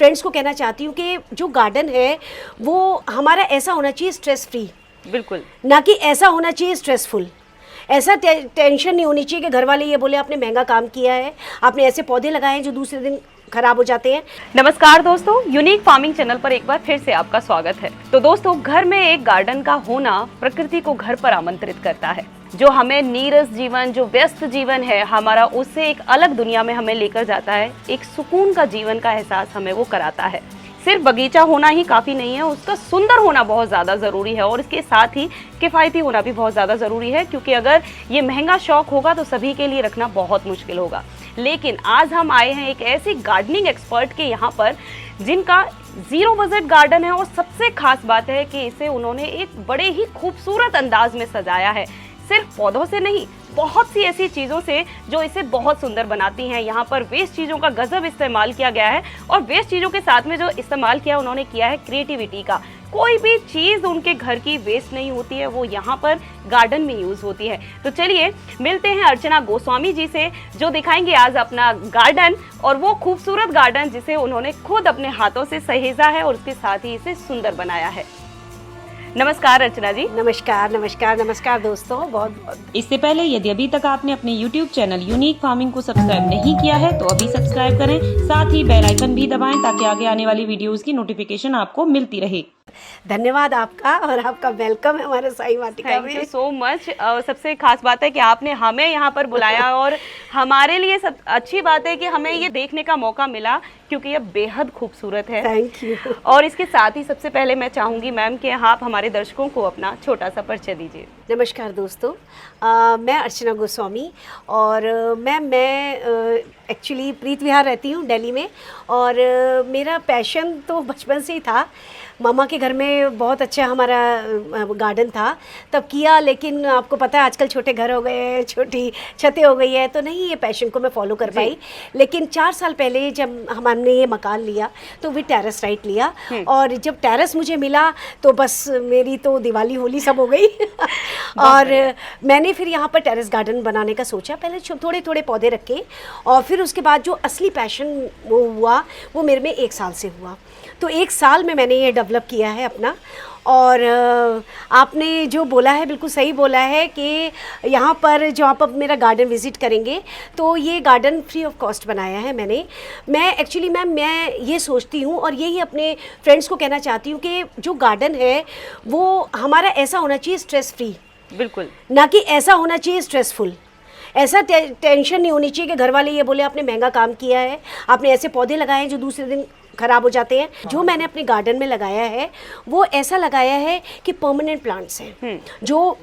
Friends को कहना चाहती हूँ कि जो गार्डन है वो हमारा ऐसा होना चाहिए स्ट्रेस फ्री, बिल्कुल, ना कि ऐसा होना चाहिए स्ट्रेसफुल। ऐसा टेंशन नहीं होनी चाहिए कि घर वाले ये बोले आपने महंगा काम किया है, आपने ऐसे पौधे लगाए हैं जो दूसरे दिन खराब हो जाते हैं। नमस्कार दोस्तों, यूनिक फार्मिंग चैनल पर एक बार फिर से आपका स्वागत है। तो दोस्तों, घर में एक गार्डन का होना प्रकृति को घर पर आमंत्रित करता है, जो हमें नीरस जीवन, जो व्यस्त जीवन है हमारा, उससे एक अलग दुनिया में हमें लेकर जाता है। एक सुकून का जीवन का एहसास हमें वो कराता है। सिर्फ बगीचा होना ही काफ़ी नहीं है, उसका सुंदर होना बहुत ज़्यादा ज़रूरी है और इसके साथ ही किफ़ायती होना भी बहुत ज़्यादा ज़रूरी है, क्योंकि अगर ये महंगा शौक होगा तो सभी के लिए रखना बहुत मुश्किल होगा। लेकिन आज हम आए हैं एक ऐसी गार्डनिंग एक्सपर्ट के यहाँ पर जिनका जीरो बजट गार्डन है और सबसे खास बात है कि इसे उन्होंने एक बड़े ही खूबसूरत अंदाज में सजाया है। सिर्फ पौधों से नहीं, बहुत सी ऐसी चीज़ों से जो इसे बहुत सुंदर बनाती हैं। यहाँ पर वेस्ट चीज़ों का गजब इस्तेमाल किया गया है और वेस्ट चीज़ों के साथ में जो इस्तेमाल किया उन्होंने किया है क्रिएटिविटी का। कोई भी चीज़ उनके घर की वेस्ट नहीं होती है, वो यहाँ पर गार्डन में यूज़ होती है। तो चलिए मिलते हैं अर्चना गोस्वामी जी से, जो दिखाएंगे आज अपना गार्डन और वो खूबसूरत गार्डन जिसे उन्होंने खुद अपने हाथों से सहेजा है और उसके साथ ही इसे सुंदर बनाया है। नमस्कार अर्चना जी। नमस्कार नमस्कार नमस्कार दोस्तों, बहुत बहुत। इससे पहले यदि अभी तक आपने अपने YouTube चैनल यूनिक फार्मिंग को सब्सक्राइब नहीं किया है तो अभी सब्सक्राइब करें, साथ ही बेल आइकन भी दबाएं ताकि आगे आने वाली वीडियोस की नोटिफिकेशन आपको मिलती रहे। धन्यवाद आपका, और आपका वेलकम है हमारे साई वाटिका थैंक में। You so much. सबसे खास बात है कि आपने हमें यहाँ पर बुलाया और हमारे लिए सब अच्छी बात है कि हमें ये देखने का मौका मिला, क्योंकि ये बेहद खूबसूरत है। Thank you. और इसके साथ ही सबसे पहले मैं चाहूँगी मैम कि आप हमारे दर्शकों को अपना छोटा सा परिचय दीजिए। नमस्कार दोस्तों, मैं अर्चना गोस्वामी और मैं एक्चुअली प्रीत विहार रहती हूँ दिल्ली में। और मेरा पैशन तो बचपन से ही था। मामा के घर में बहुत अच्छा हमारा गार्डन था तब किया, लेकिन आपको पता है आजकल छोटे घर हो गए हैं, छोटी छतें हो गई है, तो नहीं ये पैशन को मैं फॉलो कर पाई। लेकिन 4 साल पहले जब हमने ये मकान लिया तो भी टेरेस राइट लिया, और जब टेरेस मुझे मिला तो बस मेरी तो दिवाली होली सब हो गई। और मैंने फिर यहाँ पर टेरेस गार्डन बनाने का सोचा। पहले थोड़े थोड़े पौधे रखे और फिर उसके बाद जो असली पैशन वो हुआ वो मेरे में 1 साल से हुआ। तो 1 साल में मैंने ये डेवलप किया है अपना। और आपने जो बोला है बिल्कुल सही बोला है कि यहाँ पर जो आप अब मेरा गार्डन विज़िट करेंगे तो ये गार्डन फ्री ऑफ कॉस्ट बनाया है मैंने। मैं एक्चुअली मैं ये सोचती हूँ और यही अपने फ्रेंड्स को कहना चाहती हूँ कि जो गार्डन है वो हमारा ऐसा होना चाहिए स्ट्रेस फ्री, बिल्कुल, ना कि ऐसा होना चाहिए स्ट्रेसफुल। ऐसा टेंशन नहीं होनी चाहिए कि घर वाले ये बोले आपने महंगा काम किया है, आपने ऐसे पौधे लगाए हैं जो दूसरे दिन खराब हो जाते हैं। जो मैंने अपने गार्डन में लगाया है वो ऐसा लगाया है कि परमानेंट प्लांट्स हैं, जो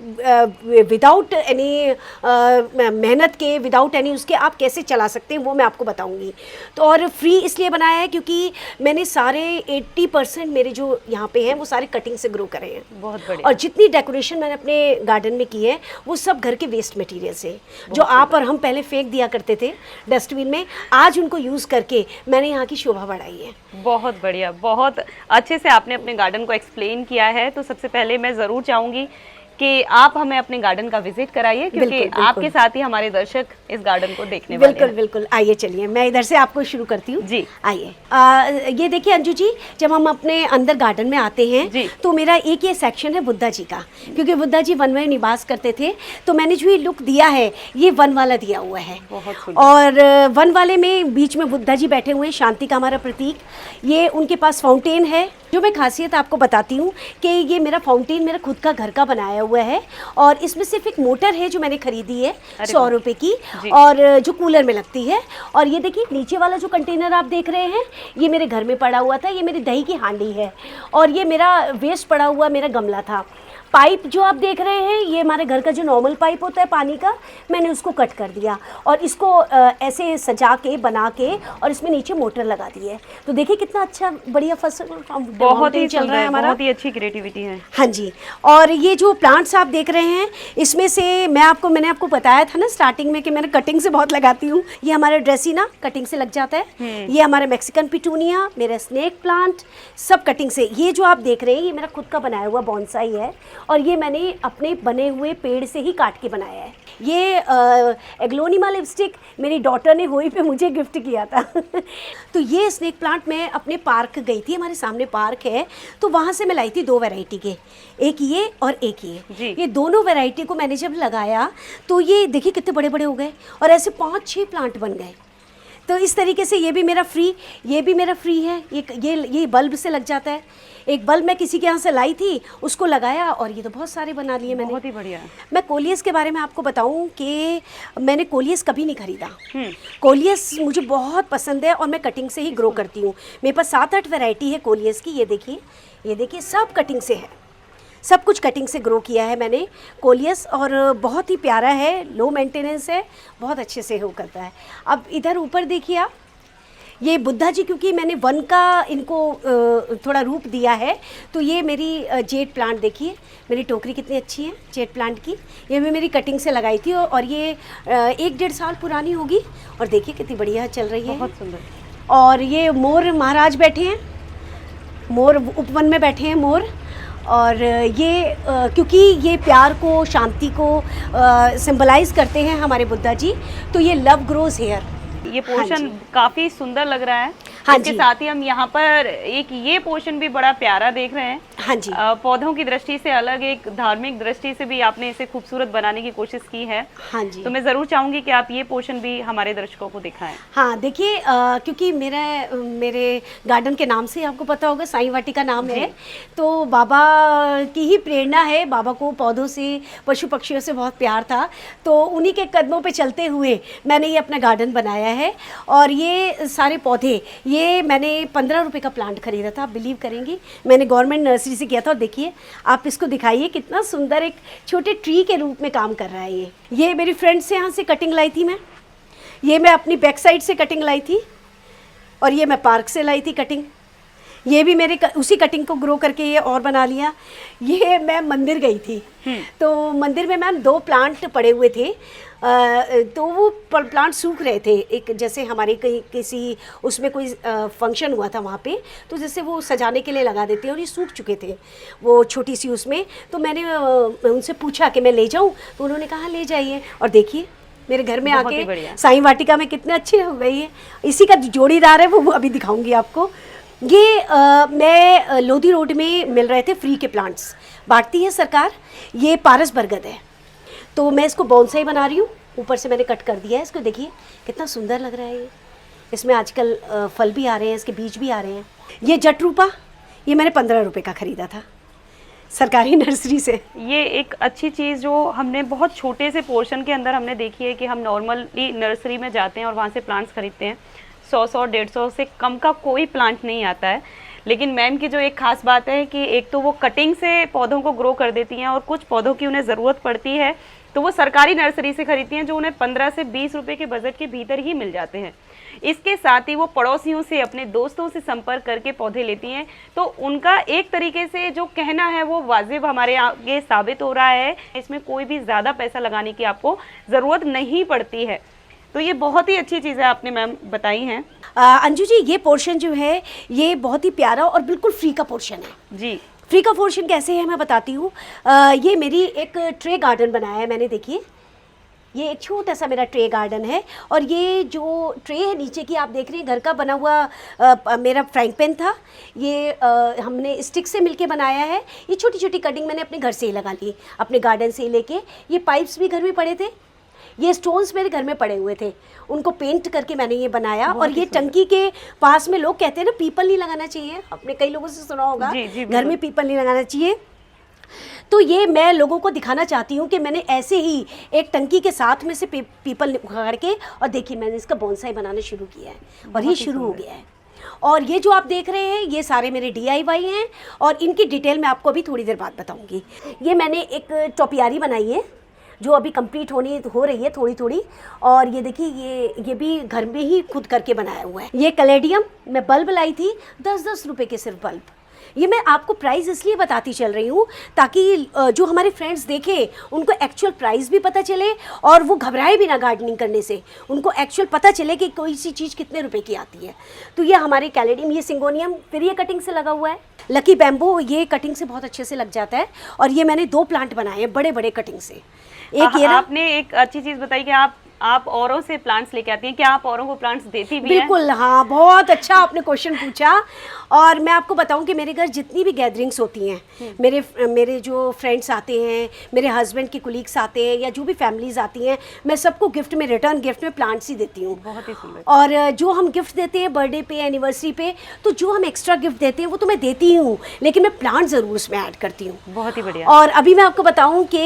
विदाउट एनी मेहनत के, विदाउट एनी उसके आप कैसे चला सकते हैं वो मैं आपको बताऊंगी। तो और फ्री इसलिए बनाया है क्योंकि मैंने सारे 80% मेरे जो यहाँ पे हैं वो सारे कटिंग से ग्रो करे हैं। बहुत बढ़िया। और जितनी डेकोरेशन मैंने अपने गार्डन में की है वो सब घर के वेस्ट मटेरियल से, जो आप और हम पहले फेंक दिया करते थे डस्टबिन में, आज उनको यूज़ करके मैंने यहाँ की शोभा बढ़ाई है। बहुत बढ़िया, बहुत अच्छे से आपने अपने गार्डन को एक्सप्लेन किया है। तो सबसे पहले मैं ज़रूर चाहूँगी कि आप हमें अपने गार्डन का विजिट कराइए, क्योंकि बिल्कुल, बिल्कुल। आपके साथ ही हमारे दर्शक इस गार्डन को देखने वाले बिल्कुल हैं। बिल्कुल, आइए चलिए मैं इधर से आपको शुरू करती हूँ जी। आइए। ये देखिए अंजू जी, जब हम अपने अंदर गार्डन में आते जी। हैं तो मेरा एक ये सेक्शन है बुद्धा जी का, क्योंकि बुद्धा जी वन में निवास करते थे, तो मैंने जो ये लुक दिया है ये वन वाला दिया हुआ है। बहुत सुंदर। और वन वाले में बीच में बुद्धा जी बैठे हुए हैं, शांति का हमारा प्रतीक। ये उनके पास फाउंटेन है। जो मैं खासियत आपको बताती हूँ कि ये मेरा फाउंटेन मेरा खुद का घर का बनाया हुआ है, और इसमें सिर्फ एक मोटर है जो मैंने खरीदी है 100 रुपये की, और जो कूलर में लगती है। और ये देखिए नीचे वाला जो कंटेनर आप देख रहे हैं ये मेरे घर में पड़ा हुआ था, ये मेरी दही की हांडी है। और ये मेरा वेस्ट पड़ा हुआ मेरा गमला था। पाइप जो आप देख रहे हैं ये हमारे घर का जो नॉर्मल पाइप होता है पानी का, मैंने उसको कट कर दिया और इसको ऐसे सजा के बना के और इसमें नीचे मोटर लगा दी है। तो देखिए कितना अच्छा बढ़िया फसल बहुत ही चल रहा है हमारा। बहुत ही अच्छी क्रिएटिविटी है। हाँ जी। और ये जो प्लांट्स आप देख रहे हैं इसमें से मैंने आपको बताया था ना स्टार्टिंग में कि मैंने कटिंग से बहुत लगाती हूँ। ये हमारा ड्रेसिना कटिंग से लग जाता है, ये हमारा मैक्सिकन पिटूनिया, मेरा स्नेक प्लांट सब कटिंग से। ये जो आप देख रहे हैं ये मेरा खुद का बनाया हुआ बॉन्साई है और ये मैंने अपने बने हुए पेड़ से ही काट के बनाया है। ये एग्लोनिमा लिपस्टिक मेरी डॉटर ने होली पे मुझे गिफ्ट किया था। तो ये स्नेक प्लांट मैं अपने पार्क गई थी, हमारे सामने पार्क है, तो वहाँ से मैं लाई थी 2 वैरायटी के, एक ये और एक ये। ये दोनों वैरायटी को मैंने जब लगाया तो ये देखिए कितने बड़े बड़े हो गए और ऐसे 5-6 प्लांट बन गए। तो इस तरीके से ये भी मेरा फ्री, ये भी मेरा फ्री है। ये बल्ब से लग जाता है। एक बल्ब मैं किसी के यहाँ से लाई थी, उसको लगाया और ये तो बहुत सारे बना लिए मैंने। बहुत ही बढ़िया। मैं कोलियस के बारे में आपको बताऊं कि मैंने कोलियस कभी नहीं खरीदा। कोलियस मुझे बहुत पसंद है और मैं कटिंग से ही ग्रो करती हूँ। मेरे पास 7-8 वैरायटी है कोलियस की। ये देखिए सब कटिंग से है, सब कुछ कटिंग से ग्रो किया है मैंने कोलियस, और बहुत ही प्यारा है, लो मेंटेनेंस है, बहुत अच्छे से हो करता है। अब इधर ऊपर देखिए आप, ये बुद्धा जी, क्योंकि मैंने वन का इनको थोड़ा रूप दिया है, तो ये मेरी जेड प्लांट देखिए, मेरी टोकरी कितनी अच्छी है जेड प्लांट की। ये भी मेरी कटिंग से लगाई थी और ये 1-1.5 साल पुरानी होगी और देखिए कितनी बढ़िया चल रही है, बहुत सुंदर। और ये मोर महाराज बैठे हैं, मोर उपवन में बैठे हैं मोर। और ये क्योंकि ये प्यार को, शांति को सिंबलाइज करते हैं हमारे बुद्धा जी, तो ये लव ग्रोज हेयर। ये पोर्शन काफी सुंदर लग रहा है। हाँ इसके जी। साथ ही हम यहाँ पर एक ये पोर्शन भी बड़ा प्यारा देख रहे हैं। हाँ जी। पौधों की दृष्टि से अलग, एक धार्मिक दृष्टि से भी आपने इसे खूबसूरत बनाने की कोशिश की है। हाँ जी। तो मैं जरूर चाहूंगी कि आप ये पोर्शन भी हमारे दर्शकों को दिखाएं। हाँ देखिए, क्योंकि मेरे गार्डन के नाम से आपको पता होगा, साईं वाटिका नाम है, तो बाबा की ही प्रेरणा है। बाबा को पौधों से, पशु पक्षियों से बहुत प्यार था, तो उन्हीं के कदमों पे चलते हुए मैंने ये अपना गार्डन बनाया है। और ये सारे पौधे, ये मैंने 15 रुपये का प्लांट खरीदा था, आप बिलीव करेंगी, मैंने गवर्नमेंट नर्सरी से किया था। और देखिए आप इसको दिखाइए, कितना सुंदर एक छोटे ट्री के रूप में काम कर रहा है। ये मेरी फ्रेंड से यहाँ से कटिंग लाई थी मैं अपनी बैक साइड से कटिंग लाई थी, और ये मैं पार्क से लाई थी कटिंग। ये भी मेरे उसी कटिंग को ग्रो करके ये और बना लिया। ये मैं मंदिर गई थी, तो मंदिर में मैम 2 प्लांट पड़े हुए थे, तो वो प्लांट सूख रहे थे। एक जैसे हमारे कहीं किसी उसमें कोई फंक्शन हुआ था वहाँ पे, तो जैसे वो सजाने के लिए लगा देते हैं, और ये सूख चुके थे वो छोटी सी उसमें। तो मैंने उनसे पूछा कि मैं ले जाऊँ, तो उन्होंने कहा ले जाइए। और देखिए मेरे घर में आके साईं वाटिका में कितने अच्छे हो गई है। इसी का जोड़ीदार है वो अभी दिखाऊंगी आपको। ये मैं लोधी रोड में मिल रहे थे फ्री के प्लांट्स, बांटती है सरकार। ये पारस बरगद है, तो मैं इसको बोनसाई बना रही हूँ। ऊपर से मैंने कट कर दिया है इसको, देखिए कितना सुंदर लग रहा है ये। इसमें आजकल फल भी आ रहे हैं, इसके बीज भी आ रहे हैं। ये जटरूपा, ये मैंने 15 रुपये का ख़रीदा था सरकारी नर्सरी से। ये एक अच्छी चीज़ जो हमने बहुत छोटे से पोर्शन के अंदर हमने देखी है कि हम नॉर्मली नर्सरी में जाते हैं और वहाँ से प्लांट्स खरीदते हैं। 100 150 से कम का कोई प्लांट नहीं आता है। लेकिन मैम की जो एक खास बात है कि एक तो वो कटिंग से पौधों को ग्रो कर देती हैं, और कुछ पौधों की उन्हें ज़रूरत पड़ती है तो वो सरकारी नर्सरी से खरीदती हैं, जो उन्हें 15 से 20 रुपए के बजट के भीतर ही मिल जाते हैं। इसके साथ ही वो पड़ोसियों से, अपने दोस्तों से संपर्क करके पौधे लेती हैं, तो उनका एक तरीके से जो कहना है वो वाजिब हमारे आगे साबित हो रहा है। इसमें कोई भी ज़्यादा पैसा लगाने की आपको ज़रूरत नहीं पड़ती है। तो ये बहुत ही अच्छी चीज़ है आपने मैम बताई हैं। अंजू जी, ये पोर्शन जो है ये बहुत ही प्यारा और बिल्कुल फ्री का पोर्शन है जी। फ्री का पोर्शन कैसे है मैं बताती हूँ। ये मेरी एक ट्रे गार्डन बनाया है मैंने, देखिए ये एक छोटा सा मेरा ट्रे गार्डन है। और ये जो ट्रे है नीचे की आप देख रहे हैं, घर का बना हुआ मेरा फ्राइंग पैन था। ये हमने स्टिक से मिलके बनाया है। ये छोटी छोटी कटिंग मैंने अपने घर से ही लगा ली, अपने गार्डन से ही लेके। ये पाइप्स भी घर में पड़े थे, ये स्टोन्स मेरे घर में पड़े हुए थे, उनको पेंट करके मैंने ये बनाया। और ये टंकी के पास में लोग कहते हैं ना पीपल नहीं लगाना चाहिए, आपने कई लोगों से सुना होगा, घर में पीपल नहीं लगाना चाहिए। तो ये मैं लोगों को दिखाना चाहती हूँ कि मैंने ऐसे ही एक टंकी के साथ में से पीपल उखाड़ के, और देखिए मैंने इसका बोनसाई बनाना शुरू किया है और ये शुरू हो गया है। और ये जो आप देख रहे हैं ये सारे मेरे DIY हैं, और इनकी डिटेल मैं आपको अभी थोड़ी देर बाद बताऊँगी। ये मैंने एक टोपियारी बनाई है जो अभी कंप्लीट हो रही है थोड़ी थोड़ी। और ये देखिए ये भी घर में ही खुद करके बनाया हुआ है। ये कलेडियम मैं बल्ब लाई थी 10-10 रुपए के सिर्फ बल्ब, ये मैं आपको प्राइस इसलिए बताती चल रही हूँ ताकि जो हमारे फ्रेंड्स देखें उनको एक्चुअल प्राइस भी पता चले और वो घबराए भी ना गार्डनिंग करने से, उनको एक्चुअल पता चले कि कोई सी चीज़ कितने रुपए की आती है। तो ये हमारे कैलेडियम, ये सिंगोनियम फिर ये कटिंग से लगा हुआ है। लकी बैम्बो ये कटिंग से बहुत अच्छे से लग जाता है। और ये मैंने 2 प्लांट बनाए हैं बड़े बड़े कटिंग से। एक ये आपने एक अच्छी चीज़ बताई कि आप औरों से प्लांट्स लेके आती हैं, क्या आप औरों को प्लांट्स देती भी हैं? बिल्कुल, हाँ, बहुत अच्छा आपने क्वेश्चन पूछा। और मैं आपको बताऊं कि मेरे घर जितनी भी गैदरिंग्स होती हैं, मेरे जो फ्रेंड्स आते हैं, मेरे हस्बैंड के कुलीग्स आते हैं या जो भी फैमिलीज आती हैं, मैं सबको गिफ्ट में, रिटर्न गिफ्ट में प्लांट्स ही देती हूँ। बहुत ही सुंदर। और जो हम गिफ्ट देते हैं बर्थडे पे, एनिवर्सरी पे, तो जो हम एक्स्ट्रा गिफ्ट देते हैं वो तो मैं देती हूँ, लेकिन मैं प्लांट ज़रूर उसमें ऐड करती हूँ। बहुत ही बढ़िया। और अभी मैं आपको बताऊं कि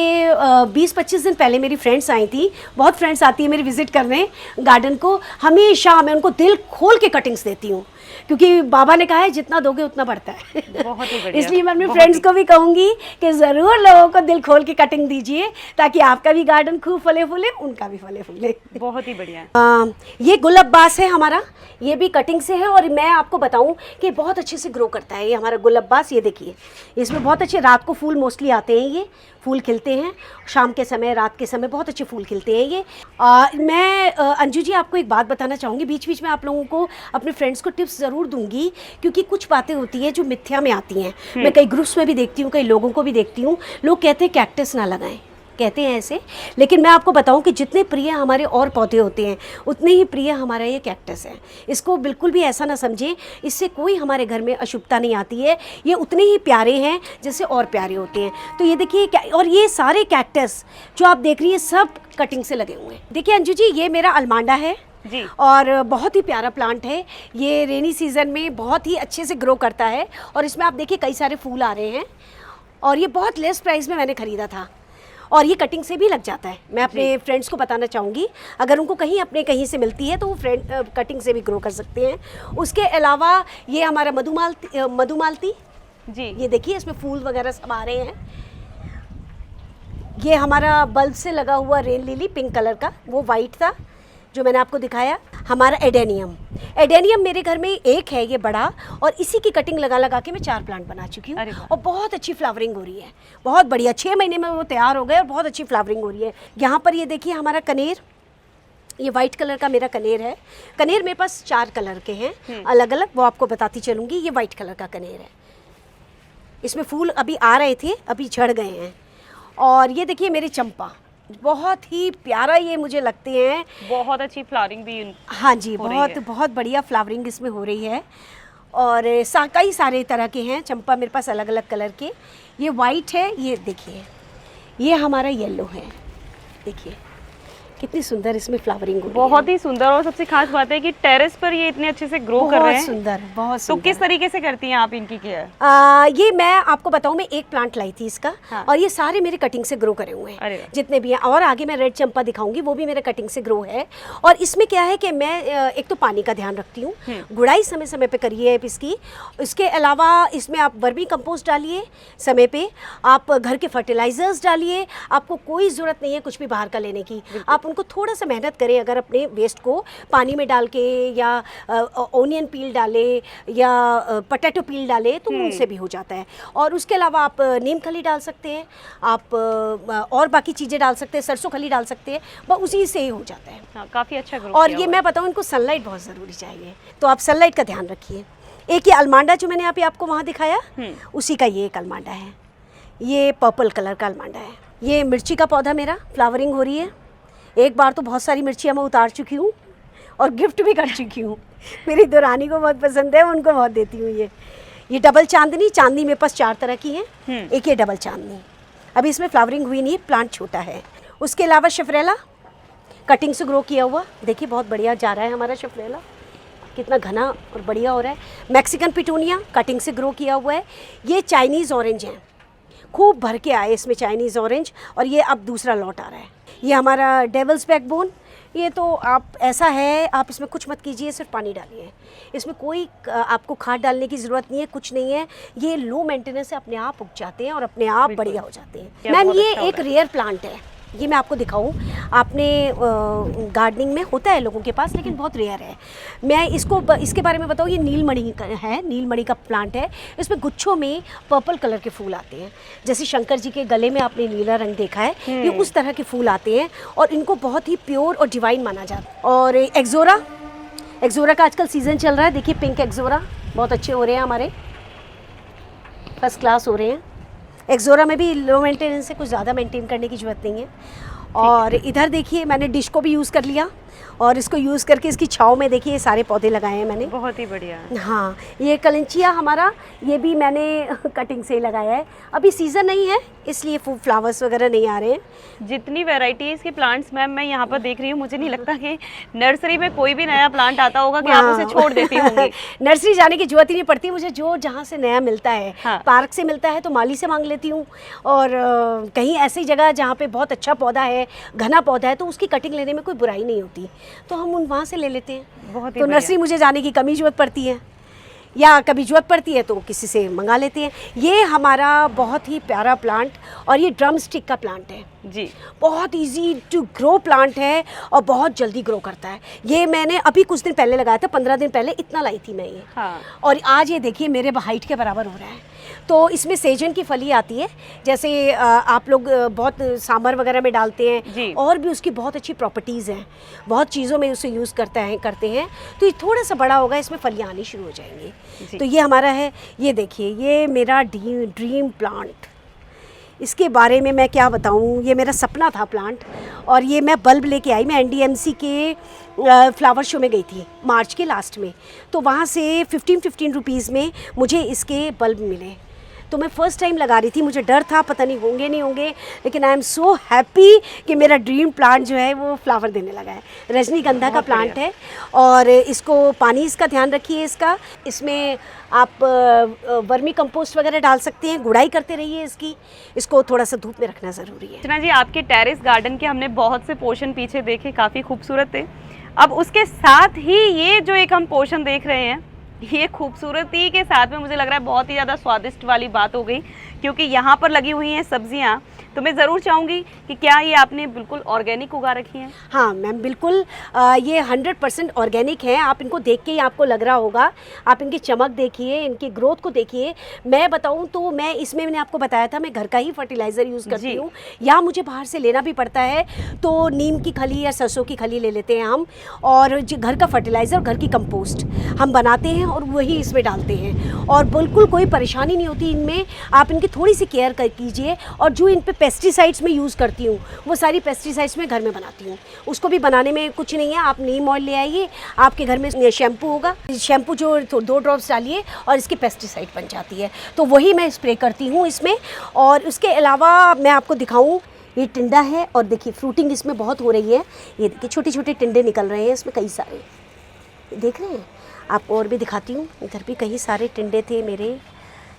20-25 दिन पहले मेरी फ्रेंड्स आई थी। बहुत फ्रेंड्स आती है मेरी विजिट करने गार्डन को। हमेशा मैं उनको दिल खोल के कटिंग्स देती हूँ, क्योंकि बाबा ने कहा है जितना दोगे उतना बढ़ता है। बहुत ही बढ़िया। इसलिए मैं अपने फ्रेंड्स को भी कहूँगी कि ज़रूर लोगों को दिल खोल के कटिंग दीजिए, ताकि आपका भी गार्डन खूब फले फूले, उनका भी फले फूले। बहुत ही बढ़िया। ये गुलाबबास है हमारा, ये भी कटिंग से है। और मैं आपको बताऊं कि बहुत अच्छे से ग्रो करता है ये हमारा गुलाबबास। ये देखिए, इसमें बहुत अच्छे रात को फूल मोस्टली आते हैं, ये फूल खिलते हैं शाम के समय, रात के समय बहुत अच्छे फूल खिलते हैं ये। मैं अंजू जी आपको एक बात बताना चाहूँगी, बीच बीच में आप लोगों को, अपने फ्रेंड्स को टिप्स ज़रूर दूंगी, क्योंकि कुछ बातें होती हैं जो मिथ्या में आती हैं। मैं कई ग्रुप्स में भी देखती हूँ, कई लोगों को भी देखती हूँ, लोग कहते हैं कैक्टस ना लगाएं, कहते हैं ऐसे। लेकिन मैं आपको बताऊं कि जितने प्रिय हमारे और पौधे होते हैं, उतने ही प्रिय हमारा ये कैक्टस है। इसको बिल्कुल भी ऐसा ना समझें, इससे कोई हमारे घर में अशुभता नहीं आती है। ये उतने ही प्यारे हैं जैसे और प्यारे होते हैं। तो ये देखिए, और ये सारे कैक्टस जो आप देख रही है सब कटिंग से लगे हुए हैं। देखिए अंजू जी, ये मेरा अलमांडा है जी, और बहुत ही प्यारा प्लांट है। ये रेनी सीजन में बहुत ही अच्छे से ग्रो करता है। और इसमें आप देखिए कई सारे फूल आ रहे हैं। और ये बहुत लेस प्राइस में मैंने ख़रीदा था, और ये कटिंग से भी लग जाता है। मैं अपने फ्रेंड्स को बताना चाहूँगी, अगर उनको कहीं से मिलती है तो वो कटिंग से भी ग्रो कर सकते हैं। उसके अलावा ये हमारा मधुमालती जी, ये देखिए, इसमें फूल वगैरह सब आ रहे हैं। ये हमारा बल्ब से लगा हुआ रेन लिली पिंक कलर का, वो वाइट था जो मैंने आपको दिखाया। हमारा एडेनियम मेरे घर में एक है, ये बड़ा, और इसी की कटिंग लगा लगा के मैं 4 प्लांट बना चुकी हूँ। और बहुत अच्छी फ्लावरिंग हो रही है, बहुत बढ़िया। 6 महीने में वो तैयार हो गए और बहुत अच्छी फ्लावरिंग हो रही है। यहाँ पर ये देखिए हमारा कनेर, ये वाइट कलर का मेरा कनेर है। कनेर मेरे पास 4 कलर के हैं अलग अलग, वो आपको बताती चलूँगी। ये वाइट कलर का कनेर है, इसमें फूल अभी आ रहे थे, अभी झड़ गए हैं। और ये देखिए मेरे चंपा, बहुत ही प्यारा ये मुझे लगते हैं। बहुत अच्छी फ्लावरिंग भी हाँ जी, बहुत बढ़िया फ्लावरिंग इसमें हो रही है। और कई सारे तरह के हैं चंपा मेरे पास अलग अलग कलर के। ये वाइट है, ये देखिए, ये हमारा येलो है। देखिए कितनी सुंदर इसमें फ्लावरिंग हो रही है। बहुत ही सुंदर। और सबसे खास बात है कि टेरेस पर ये इतने अच्छे से ग्रो कर रहे हैं। बहुत सुंदर। तो किस तरीके से करती हैं आप इनकी केयर? ये मैं आपको बताऊं, मैं एक प्लांट लाई थी इसका। हाँ। और ये सारे मेरे कटिंग से ग्रो करे हुए हैं जितने भी हैं। और आगे मैं रेड चंपा दिखाऊंगी, वो भी मेरे कटिंग से ग्रो है। और इसमें क्या है कि मैं एक तो पानी का ध्यान रखती हूँ, गुड़ाई समय समय पे करिए इसकी। इसके अलावा इसमें आप वर्मी कंपोस्ट डालिए समय पे, आप घर के फर्टिलाइजर्स डालिए। आपको कोई ज़रूरत नहीं है कुछ भी बाहर का लेने की। आप उनको थोड़ा सा मेहनत करें, अगर अपने वेस्ट को पानी में डाल के, या ओनियन पील डाले, या पोटैटो पील डाले, तो उनसे भी हो जाता है। और उसके अलावा आप नीम खली डाल सकते हैं, आप और बाकी चीज़ें डाल सकते हैं, सरसों खली डाल सकते हैं, बस उसी से ही हो जाता है। हाँ, काफ़ी अच्छा ग्रो। और ये मैं बताऊँ, इनको सनलाइट बहुत ज़रूरी चाहिए, तो आप सनलाइट का ध्यान रखिए। एक ये अलमांडा जो मैंने अभी आपको वहाँ दिखाया, उसी का ये एक अलमांडा है। ये पर्पल कलर का अलमांडा है। ये मिर्ची का पौधा मेरा, फ्लावरिंग हो रही है। एक बार तो बहुत सारी मिर्चियाँ मैं उतार चुकी हूँ और गिफ्ट भी कर चुकी हूँ। मेरी दुरानी को बहुत पसंद है, उनको बहुत देती हूँ। ये डबल चांदनी मेरे पास 4 तरह की हैं। एक ये डबल चांदनी, अभी इसमें फ्लावरिंग हुई नहीं, प्लांट छोटा है। उसके अलावा शफरेला कटिंग से ग्रो किया हुआ, देखिए बहुत बढ़िया जा रहा है हमारा शफरेला, कितना घना और बढ़िया हो रहा है। मैक्सिकन पिटूनिया कटिंग से ग्रो किया हुआ है। ये चाइनीज़ ऑरेंज हैं, खूब भर के आए इसमें चाइनीज़ ऑरेंज, और ये अब दूसरा लॉट आ रहा है। ये हमारा डेवल्स बैकबोन, ये तो आप ऐसा है, आप इसमें कुछ मत कीजिए, सिर्फ पानी डालिए। इसमें कोई आपको खाद डालने की ज़रूरत नहीं है, कुछ नहीं है। ये लो मेंटेनेंस से अपने आप उग जाते हैं और अपने आप बढ़िया हो जाते हैं। मैम ये एक रेयर प्लांट है, ये मैं आपको दिखाऊं, आपने गार्डनिंग में होता है लोगों के पास, लेकिन बहुत रेयर है। मैं इसके बारे में बताऊं, ये नीलमणि का है, नीलमणि का प्लांट है। इसमें गुच्छों में पर्पल कलर के फूल आते हैं, जैसे शंकर जी के गले में आपने नीला रंग देखा है, ये उस तरह के फूल आते हैं और इनको बहुत ही प्योर और डिवाइन माना जाता है। और एक्सोरा का आजकल सीज़न चल रहा है, देखिए पिंक एक्सोरा बहुत अच्छे हो रहे हैं हमारे, फर्स्ट क्लास हो रहे हैं। एक्सोरा में भी लो मेंटेनेंस है, कुछ ज़्यादा मेंटेन करने की ज़रूरत नहीं है। और इधर देखिए मैंने डिश को भी यूज़ कर लिया और इसको यूज़ करके इसकी छाँव में देखिए सारे पौधे लगाए हैं मैंने। बहुत ही बढ़िया। हाँ, ये कलंचिया हमारा, ये भी मैंने कटिंग से ही लगाया है। अभी सीज़न नहीं है इसलिए फ्लावर्स वगैरह नहीं आ रहे हैं। जितनी वैरायटीज़ के प्लांट्स मैम मैं यहाँ पर देख रही हूँ, मुझे नहीं लगता कि नर्सरी में कोई भी नया प्लांट आता होगा कि आप उसे छोड़ देती होंगी। नर्सरी जाने की जरूरत ही नहीं पड़ती मुझे, जो जहाँ से नया मिलता है। हाँ। पार्क से मिलता है तो माली से मांग लेती हूँ, और कहीं ऐसी जगह जहाँ पे बहुत अच्छा पौधा है, घना पौधा है, तो उसकी कटिंग लेने में कोई बुराई नहीं होती, तो हम वहाँ से ले लेते हैं। बहुत ही तो बढ़िया। नर्सरी मुझे जाने की कमी जरूरत पड़ती है, या कभी जरूरत पड़ती है तो किसी से मंगा लेते हैं। ये हमारा बहुत ही प्यारा प्लांट, और ये ड्रम स्टिक का प्लांट है जी। बहुत इजी टू ग्रो प्लांट है और बहुत जल्दी ग्रो करता है। ये मैंने अभी कुछ दिन पहले लगाया था, 15 दिन पहले, इतना लाई थी मैं ये। हाँ। और आज ये देखिए मेरे हाइट के बराबर हो रहा है। तो इसमें सेजन की फली आती है, जैसे आप लोग बहुत सांभर वगैरह में डालते हैं जी। और भी उसकी बहुत अच्छी प्रॉपर्टीज़ हैं, बहुत चीज़ों में उसे यूज़ करते हैं। तो ये थोड़ा सा बड़ा होगा, इसमें फलियाँ आनी शुरू हो जाएंगी। तो ये हमारा है, ये देखिए ये मेरा ड्रीम प्लांट। इसके बारे में मैं क्या बताऊं, ये मेरा सपना था प्लांट, और ये मैं बल्ब लेके आई। मैं एनडीएमसी के फ्लावर शो में गई थी मार्च के लास्ट में, तो वहाँ से 15 रुपीज़ में मुझे इसके बल्ब मिले। तो मैं फ़र्स्ट टाइम लगा रही थी, मुझे डर था पता नहीं होंगे नहीं होंगे, लेकिन आई एम सो हैप्पी कि मेरा ड्रीम प्लांट जो है वो फ्लावर देने लगा है। रजनीगंधा का प्लांट है, और इसको पानी इसका ध्यान रखिए इसका। इसमें आप वर्मी कंपोस्ट वगैरह डाल सकते हैं, गुड़ाई करते रहिए इसकी। इसको थोड़ा सा धूप में रखना ज़रूरी है। अर्चना जी, आपके टेरेस गार्डन के हमने बहुत से पोर्शन पीछे देखे, काफ़ी खूबसूरत थे। अब उसके साथ ही ये जो एक हम पोर्शन देख रहे हैं, ये खूबसूरती के साथ में मुझे लग रहा है बहुत ही ज़्यादा स्वादिष्ट वाली बात हो गई, क्योंकि यहाँ पर लगी हुई हैं सब्जियाँ। तो मैं ज़रूर चाहूँगी कि क्या ये आपने बिल्कुल ऑर्गेनिक उगा रखी हैं? हाँ मैम, बिल्कुल ये 100% ऑर्गेनिक है। आप इनको देख के ही आपको लग रहा होगा, आप इनकी चमक देखिए, इनकी ग्रोथ को देखिए। मैं बताऊँ तो मैं इसमें, मैंने आपको बताया था, मैं घर का ही फर्टिलाइज़र यूज़ करती हूँ, या मुझे बाहर से लेना भी पड़ता है तो नीम की खली या सरसों की खली ले लेते हैं हम, और जो घर का फर्टिलाइज़र, घर की कंपोस्ट हम बनाते हैं और वही इसमें डालते हैं, और बिल्कुल कोई परेशानी नहीं होती इनमें। आप इनकी थोड़ी सी केयर कीजिए, और जो इन पे पेस्टिसाइड्स में यूज़ करती हूँ वो सारी पेस्टिसाइड्स मैं घर में बनाती हूँ। उसको भी बनाने में कुछ नहीं है, आप नीम ऑयल ले आइए, आपके घर में शैम्पू होगा, शैम्पू जो 2 ड्रॉप्स डालिए और इसकी पेस्टिसाइड बन जाती है, तो वही मैं स्प्रे करती हूँ इसमें। और उसके अलावा मैं आपको दिखाऊँ, ये टिंडा है, और देखिए फ्रूटिंग इसमें बहुत हो रही है। ये देखिए छोटे छोटे टिंडे निकल रहे हैं इसमें, कई सारे देख रहे हैं। आपको और भी दिखाती हूँ, इधर भी कई सारे टिंडे थे मेरे,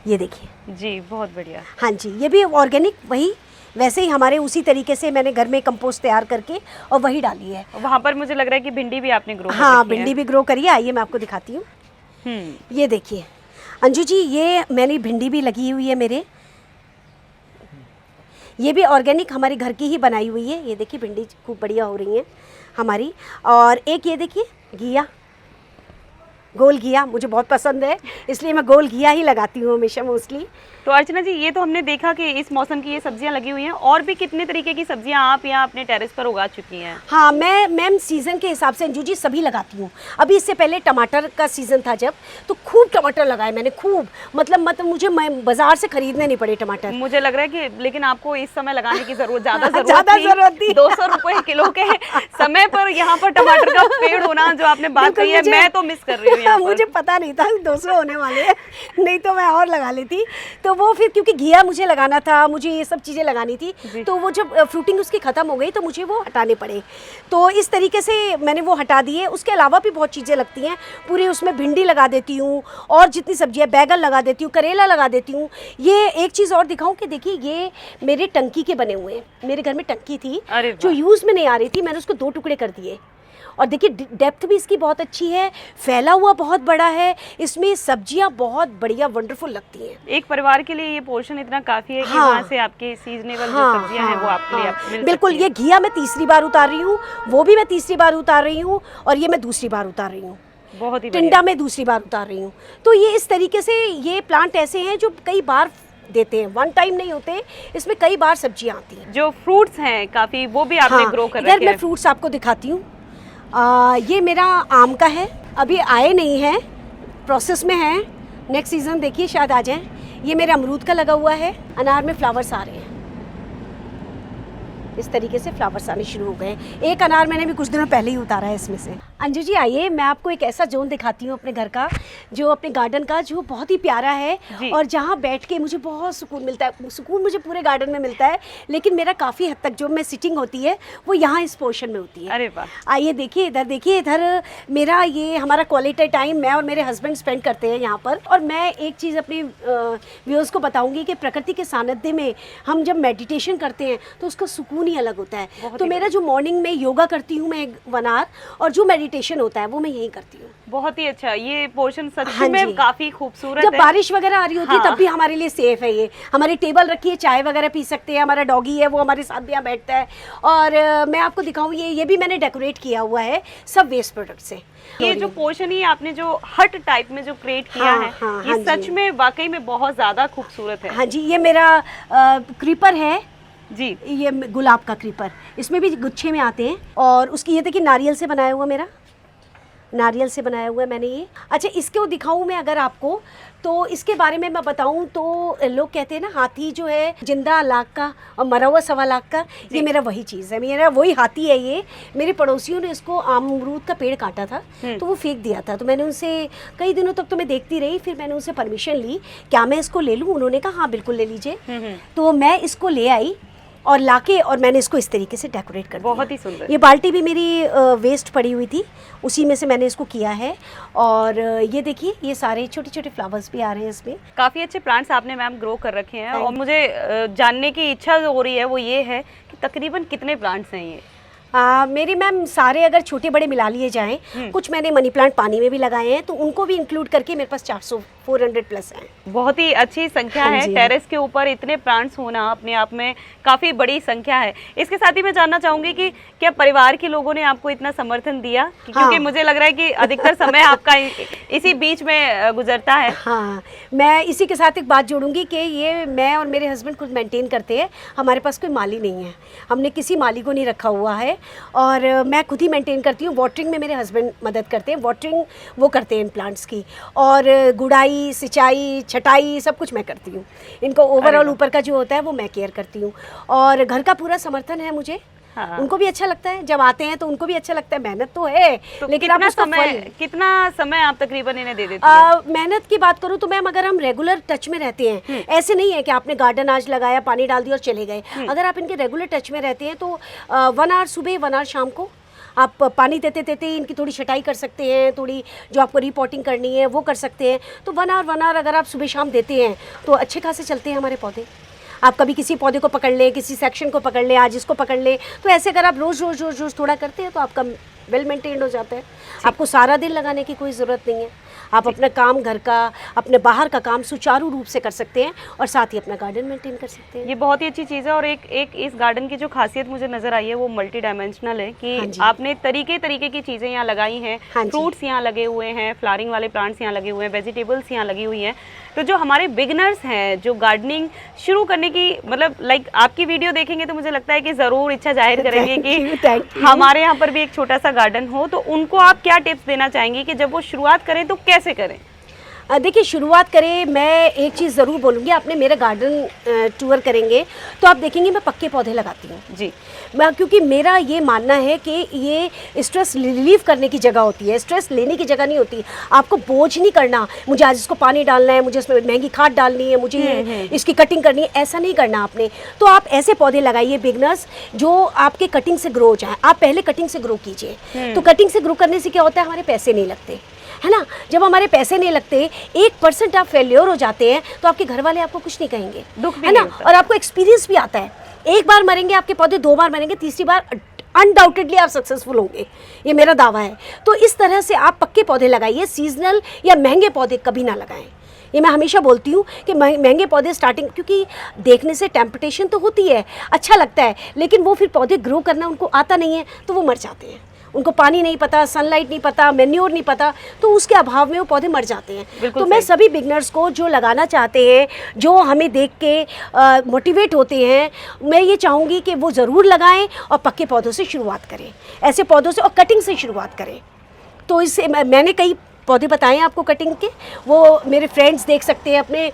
ये देखिए जी, बहुत बढ़िया। हाँ जी, ये भी ऑर्गेनिक, वही वैसे ही हमारे उसी तरीके से मैंने घर में कंपोस्ट तैयार करके और वही डाली है। वहाँ पर मुझे लग रहा है कि भिंडी भी आपने ग्रो हाँ, भिंडी भी ग्रो करी है। आइए मैं आपको दिखाती हूँ। ये देखिए अंजू जी, ये मैंने भिंडी भी लगी हुई है मेरे, ये भी ऑर्गेनिक हमारे घर की ही बनाई हुई है। ये देखिए भिंडी खूब बढ़िया हो रही है हमारी। और एक ये देखिए घिया, गोल घिया मुझे बहुत पसंद है, इसलिए मैं गोल घिया ही लगाती हूँ हमेशा मोस्टली। तो अर्चना जी, ये तो हमने देखा कि इस मौसम की ये सब्जियां लगी हुई हैं, और भी कितने तरीके की सब्जियां आप यहाँ अपने टेरेस पर उगा चुकी हैं? हाँ, मैं मैम सीज़न के हिसाब से अंजू जी सभी लगाती हूँ। अभी इससे पहले टमाटर का सीज़न था जब, तो खूब टमाटर लगाए मैंने, खूब, मतलब मुझे बाजार से खरीदने नहीं पड़े टमाटर। मुझे लग रहा है कि लेकिन आपको इस समय लगाने की ज़्यादा ज़रूरत थी। 200 रुपये किलो के समय पर यहाँ पर टमाटर का पेड़ होना, जो आपने बात कही है, मैं तो मिस कर रही हूँ। मुझे पता नहीं था 200 होने वाले हैं, नहीं तो मैं और लगा लेती। तो वो फिर क्योंकि घिया मुझे लगाना था, मुझे ये सब चीज़ें लगानी थी, तो वो जब फ्रूटिंग उसकी ख़त्म हो गई तो मुझे वो हटाने पड़े, तो इस तरीके से मैंने वो हटा दिए। उसके अलावा भी बहुत चीज़ें लगती हैं पूरी, उसमें भिंडी लगा देती हूँ, और जितनी सब्जियाँ, बैगन लगा देती हूँ, करेला लगा देती हूँ। ये एक चीज़ और दिखाऊँ कि देखिए ये मेरे टंकी के बने हुए हैं, मेरे घर में टंकी थी जो यूज़ में नहीं आ रही थी, मैंने उसको 2 टुकड़े कर दिए, और देखिए डेप्थ भी इसकी बहुत अच्छी है, फैला हुआ बहुत बड़ा है, इसमें सब्जियां बहुत बढ़िया वंडरफुल लगती हैं। एक परिवार के लिए ये पोर्शन इतना काफी है कि हाँ, वहाँ से आपके सीजनेबल जो सब्जियां हैं वो आपके लिए मिल बिल्कुल। सकती ये हैं। घिया मैं तीसरी बार उतार रही हूँ, वो भी मैं तीसरी बार उतार रही हूँ, और ये मैं दूसरी बार उतार रही हूँ, बहुत ही टिंडा में दूसरी बार उतार रही हूँ। तो ये इस तरीके से ये प्लांट ऐसे हैं जो कई बार देते हैं, वन टाइम नहीं होते, इसमें कई बार सब्जियां आती हैं। जो फ्रूट्स हैं काफी, वो भी आपने ग्रो कर इधर रखे मैं हैं। फ्रूट्स आपको दिखाती हूँ। ये मेरा आम का है, अभी आए नहीं है, प्रोसेस में है, नेक्स्ट सीजन देखिए शायद आ जाए। ये मेरे अमरूद का लगा हुआ है, अनार में फ्लावर्स आ रहे हैं, इस तरीके से फ्लावर्स आने शुरू हो गए। एक अनार मैंने भी कुछ दिनों पहले ही उतारा है इसमें से। अंजू जी आइए, मैं आपको एक ऐसा जोन दिखाती हूँ अपने घर का, जो अपने गार्डन का, जो बहुत ही प्यारा है और जहाँ बैठ के मुझे बहुत सुकून मिलता है। सुकून मुझे पूरे गार्डन में मिलता है, लेकिन मेरा काफ़ी हद तक जो मैं सिटिंग होती है वो यहाँ इस पोर्शन में होती है। अरे वाह! आइए देखिए इधर, देखिए इधर मेरा ये हमारा क्वालिटी टाइम मैं और मेरे हस्बैंड स्पेंड करते हैं यहाँ पर। और मैं एक चीज़ अपने व्यूअर्स को बताऊँगी कि प्रकृति के सानिध्य में हम जब मेडिटेशन करते हैं तो उसका सुकून ही अलग होता है। तो मेरा जो मॉर्निंग में योगा करती हूँ मैं 1 आवर, और जो मेडिटेशन होता है वो मैं यही करती हूँ। बहुत ही अच्छा, ये पोर्शन सच हाँ में जी। काफी खूबसूरत जब है। बारिश वगैरह आ रही होती है हाँ। तब भी हमारे लिए सेफ है ये। हमारी टेबल रखी है, चाय वगैरह पी सकते हैं, हमारा डॉगी है वो हमारे साथ भी यहाँ बैठता है। और मैं आपको दिखाऊँ, ये भी मैंने डेकोरेट किया हुआ है सब वेस्ट प्रोडक्ट से। ये जो पोर्शन ही आपने जो हट टाइप में जो क्रिएट किया हाँ, है, हाँ, ये हाँ सच जी। में वाकई में बहुत ज्यादा खूबसूरत है। हाँ जी, ये मेरा क्रीपर है जी। ये गुलाब का क्रीपर, इसमें भी गुच्छे में आते हैं। और उसकी ये देखिए नारियल से बनाया हुआ, मेरा नारियल से बनाया हुआ है मैंने ये। अच्छा, इसको दिखाऊं मैं अगर आपको, तो इसके बारे में मैं बताऊं तो लोग कहते हैं ना हाथी जो है जिंदा लाख का और मरा हुआ 1.25 लाख का, ये मेरा वही चीज़ है, मेरा वही हाथी है ये। मेरे पड़ोसियों ने इसको अमरूद का पेड़ काटा था तो वो फेंक दिया था, तो मैंने उनसे कई दिनों तक तो मैं देखती रही, फिर मैंने उनसे परमिशन ली क्या मैं इसको ले लूँ। उन्होंने कहा हाँ बिल्कुल ले लीजिए। तो मैं इसको ले आई और लाके और मैंने इसको इस तरीके से डेकोरेट कर दिया। बहुत ही सुंदर। ये बाल्टी भी मेरी वेस्ट पड़ी हुई थी, उसी में से मैंने इसको किया है। और ये देखिए ये सारे छोटे छोटे फ्लावर्स भी आ रहे हैं इसमें। काफी अच्छे प्लांट्स आपने मैम ग्रो कर रखे हैं। और मुझे जानने की इच्छा जो हो रही है वो ये है कि तकरीबन कितने प्लांट्स हैं ये? मेरे मैम सारे अगर छोटे बड़े मिला लिए जाएं, कुछ मैंने मनी प्लांट पानी में भी लगाए हैं, तो उनको भी इंक्लूड करके मेरे पास 400-400 प्लस हैं। बहुत ही अच्छी संख्या हाँ है। जी। टेरेस के ऊपर इतने प्लांट्स होना अपने आप में काफी बड़ी संख्या है। इसके साथ ही मैं जानना चाहूंगी कि क्या परिवार के लोगों ने आपको इतना समर्थन दिया? क्योंकि मुझे लग रहा है कि अधिकतर समय आपका इसी बीच में गुजरता है। हाँ, मैं इसी के साथ एक बात जोड़ूंगी कि ये मैं और मेरे हस्बैंड खुद मेंटेन करते हैं, हमारे पास कोई माली नहीं है, हमने किसी माली को नहीं रखा हुआ है, और मैं खुद ही मेंटेन करती हूँ। वाटरिंग में मेरे हस्बैंड मदद करते हैं, वाटरिंग वो करते हैं इन प्लांट्स की, और गुड़ाई, सिंचाई, छटाई सब कुछ मैं करती हूँ। इनको ओवरऑल ऊपर का जो होता है वो मैं केयर करती हूँ, और घर का पूरा समर्थन है मुझे। हाँ। उनको भी अच्छा लगता है, जब आते हैं तो उनको भी अच्छा लगता है। मेहनत तो है, तो लेकिन आप उसका कितना समय आप तकरीबन इन्हें दे देती हैं? मेहनत की बात करूँ तो मैम अगर हम रेगुलर टच में रहते हैं, ऐसे नहीं है कि आपने गार्डन आज लगाया, पानी डाल दिया और चले गए। अगर आप इनके रेगुलर टच में रहते हैं तो 1 आवर सुबह 1 आवर शाम को आप पानी देते देते इनकी थोड़ी छटाई कर सकते हैं, थोड़ी जो आपको रिपोर्टिंग करनी है वो कर सकते हैं। तो 1 आवर अगर आप सुबह शाम देते हैं तो अच्छे खासे चलते हैं हमारे पौधे। आप कभी किसी पौधे को पकड़ ले, किसी सेक्शन को पकड़ ले, आज इसको पकड़ ले, तो ऐसे अगर आप रोज़ रोज़ रोज़ रोज़ थोड़ा करते हैं तो आपका वेल मेंटेन्ड हो जाता है। आपको सारा दिन लगाने की कोई ज़रूरत नहीं है, आप अपना काम, घर का, अपने बाहर का काम सुचारू रूप से कर सकते हैं और साथ ही अपना गार्डन मेंटेन कर सकते हैं। ये बहुत ही अच्छी चीज़ है। और एक इस गार्डन की जो खासियत मुझे नज़र आई है वो मल्टी डायमेंशनल है कि हाँ आपने तरीके तरीके की चीज़ें यहाँ लगाई हैं। हाँ फ्रूट्स यहाँ लगे हुए हैं, फ्लावरिंग वाले प्लांट्स यहाँ लगे हुए हैं, वेजिटेबल्स यहाँ लगी हुई हैं। तो जो हमारे बिगनर्स हैं जो गार्डनिंग शुरू करने की मतलब आपकी वीडियो देखेंगे तो मुझे लगता है कि ज़रूर इच्छा जाहिर करेंगे कि हमारे यहाँ पर भी एक छोटा सा गार्डन हो। तो उनको आप क्या टिप्स देना चाहेंगे कि जब वो शुरुआत करें तो कैसे करें? देखिए शुरुआत करें, मैं एक चीज़ ज़रूर बोलूँगी, आपने मेरा गार्डन टूर करेंगे तो आप देखेंगे मैं पक्के पौधे लगाती हूँ जी। क्योंकि मेरा ये मानना है कि ये स्ट्रेस रिलीव करने की जगह होती है, स्ट्रेस लेने की जगह नहीं होती। आपको बोझ नहीं करना, मुझे आज इसको पानी डालना है, मुझे इसमें महंगी खाद डालनी है, मुझे इसकी कटिंग करनी है, ऐसा नहीं करना आपने। तो आप ऐसे पौधे लगाइए बिगनर्स जो आपके कटिंग से ग्रो हो जाए। आप पहले कटिंग से ग्रो कीजिए। तो कटिंग से ग्रो करने से क्या होता है, हमारे पैसे नहीं लगते, है ना। जब हमारे पैसे नहीं लगते, 1% आप फेल्योर हो जाते हैं तो आपके घर वाले आपको कुछ नहीं कहेंगे, दुख भी है ना। नहीं होता। और आपको एक्सपीरियंस भी आता है। एक बार मरेंगे आपके पौधे, 2 बार मरेंगे, तीसरी बार अनडाउटेडली आप सक्सेसफुल होंगे, ये मेरा दावा है। तो इस तरह से आप पक्के पौधे लगाइए, सीजनल या महंगे पौधे कभी ना लगाएं। ये मैं हमेशा बोलती हूँ कि महंगे पौधे स्टार्टिंग, क्योंकि देखने से टेम्पटेशन तो होती है, अच्छा लगता है, लेकिन वो फिर पौधे ग्रो करना उनको आता नहीं है तो वो मर जाते हैं। उनको पानी नहीं पता, सनलाइट नहीं पता, मैन्योर नहीं पता, तो उसके अभाव में वो पौधे मर जाते हैं। तो मैं सभी बिगनर्स को जो लगाना चाहते हैं, जो हमें देख के मोटिवेट होते हैं, मैं ये चाहूँगी कि वो ज़रूर लगाएं और पक्के पौधों से शुरुआत करें, ऐसे पौधों से, और कटिंग से शुरुआत करें। तो इससे मैंने कई पौधे बताए हैं आपको कटिंग के, वो मेरे फ्रेंड्स देख सकते हैं, अपने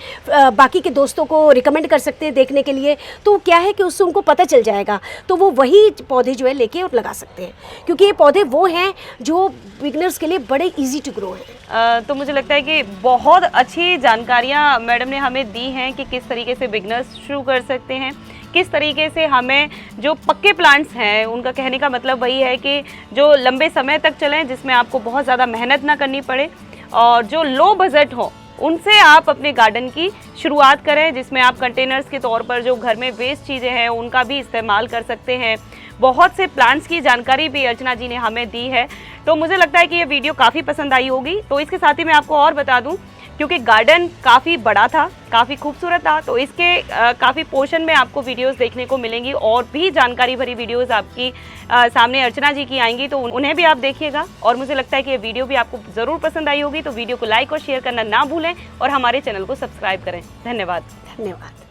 बाकी के दोस्तों को रिकमेंड कर सकते हैं देखने के लिए। तो क्या है कि उससे उनको पता चल जाएगा, तो वो वही पौधे जो है लेके और लगा सकते हैं, क्योंकि ये पौधे वो हैं जो बिगनर्स के लिए बड़े इजी टू ग्रो हैं। तो मुझे लगता है कि बहुत अच्छी जानकारियाँ मैडम ने हमें दी हैं कि किस तरीके से बिगनर्स शुरू कर सकते हैं, किस तरीके से हमें जो पक्के प्लांट्स हैं उनका कहने का मतलब वही है कि जो लंबे समय तक चलें, जिसमें आपको बहुत ज़्यादा मेहनत ना करनी पड़े, और जो लो बजट हो उनसे आप अपने गार्डन की शुरुआत करें, जिसमें आप कंटेनर्स के तौर पर जो घर में वेस्ट चीज़ें हैं उनका भी इस्तेमाल कर सकते हैं। बहुत से प्लांट्स की जानकारी भी अर्चना जी ने हमें दी है। तो मुझे लगता है कि ये वीडियो काफ़ी पसंद आई होगी। तो इसके साथ ही मैं आपको और बता दूं, क्योंकि गार्डन काफ़ी बड़ा था, काफ़ी खूबसूरत था, तो इसके काफ़ी पोर्शन में आपको वीडियोस देखने को मिलेंगी, और भी जानकारी भरी वीडियोस आपकी सामने अर्चना जी की आएंगी, तो उन्हें भी आप देखिएगा। और मुझे लगता है कि ये वीडियो भी आपको ज़रूर पसंद आई होगी। तो वीडियो को लाइक और शेयर करना ना भूलें और हमारे चैनल को सब्सक्राइब करें। धन्यवाद। धन्यवाद।